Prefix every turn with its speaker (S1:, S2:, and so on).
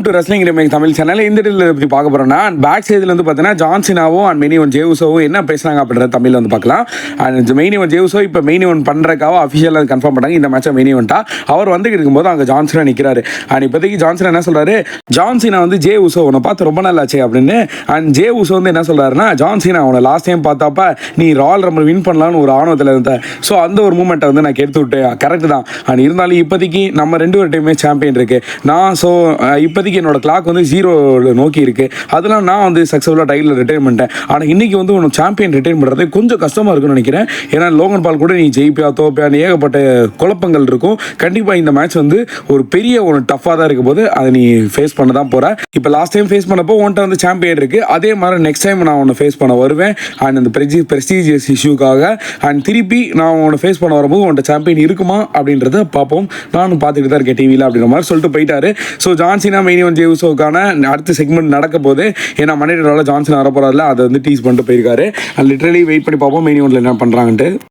S1: To wrestling remake Tamil channel. இந்த deal பற்றி பார்க்க போகிறோம்னா பேக் சைடில் வந்து பார்த்தீங்கன்னா ஜான் சினாவும் அண்ட் மெயின் ஒன் ஜேவுசோவும் என்ன பேசுகிறாங்க அப்படின்ற தமிழில் வந்து பார்க்கலாம். அண்ட் மெயின் ஒன் ஜேவுசோ இப்போ மெயின் ஒன் பண்ணுறக்காக அஃபிஷியலாக கன்ஃபார்ம் பண்ணாங்க இந்த மேட்சை மெயின் ஒன்ட்டா. அவர் வந்து இருக்கும்போது அங்கே ஜான் சினா நிற்கிறாரு. அண்ட் இப்போதைக்கு ஜான் சினா என்ன சொல்கிறாரு, ஜான் சினா வந்து ஜேவுசோ உன்னை பார்த்து ரொம்ப நல்லா ஆச்சு அப்படின்னு. அண்ட் ஜேவுசோ வந்து என்ன சொல்கிறாருன்னா, ஜான் சினா அவனை லாஸ்ட் டைம் பார்த்தாப்ப நீ ராயல் ரம்பிள் வின் பண்ணலான்னு ஒரு ஆணவத்தில் இருந்த, ஸோ அந்த ஒரு மூமெண்ட்டை வந்து நான் கெடுத்து விட்டேன். கரெக்டு தான். அண்ட் இருந்தாலும் இப்போதைக்கு நம்ம ரெண்டு ஒரு டைமே சாம்பியன் இருக்கு நான். ஸோ இப்போதைக்கு என்னோட கிளாக் வந்து 0 நோக்கி இருக்கு. அதெல்லாம் நான் வந்து சக்ஸஸ்ஃபுல்லாக டைட்டில் ரிட்டைன் பண்ணிட்டேன். ஆனால் இன்னைக்கு வந்து உனக்கு சாம்பியன் ரிட்டைன் பண்ணுறது கொஞ்சம் கஷ்டமாக இருக்குன்னு நினைக்கிறேன். ஏன்னா லோகன் பால் கூட நீ ஜெயிப்பியா தோப்பியான்னு ஏகப்பட்ட குழப்பங்கள் இருக்கும். கண்டிப்பாக இந்த மேட்ச் வந்து ஒரு பெரிய ஒரு டஃப்பாக தான் இருக்கும் போது அதை நீ ஃபேஸ் பண்ண தான் போகிற. இப்போ லாஸ்ட் டைம் ஃபேஸ் பண்ணப்போ உன்ட்ட வந்து சாம்பியன் இருக்கு. அதே மாதிரி நெக்ஸ்ட் டைம் நான் உன்னை ஃபேஸ் பண்ண வருவேன். அண்ட் அந்த ப்ரெஸ்டீஜியஸ் இஷ்யூக்காக அண்ட் திருப்பி நான் உன்னை ஃபேஸ் பண்ண வரும்போது உன்ட்ட சாம்பியன் இருக்குமா அப்படின்றத பார்ப்போம். நானும் பார்த்துக்கிட்டு தான் இருக்கேன் டிவியில் அப்படின்ற மாதிரி சொல்லிட்டு போயிட்டாரு. ஸோ ஜான்சினா மெயின் ஒன் ஜேவுசோக்கான அடுத்த செக்மெண்ட் நடக்க போது. ஏன்னா மண்டே ஜான்சன் வரப்போறாருல, அதை வந்து டீஸ் பண்ணிட்டு போயிருக்காரு. லிட்டரலி வெயிட் பண்ணி பார்ப்போம் மெயின் ஒன்ல என்ன பண்ணுறாங்கன்ட்டு.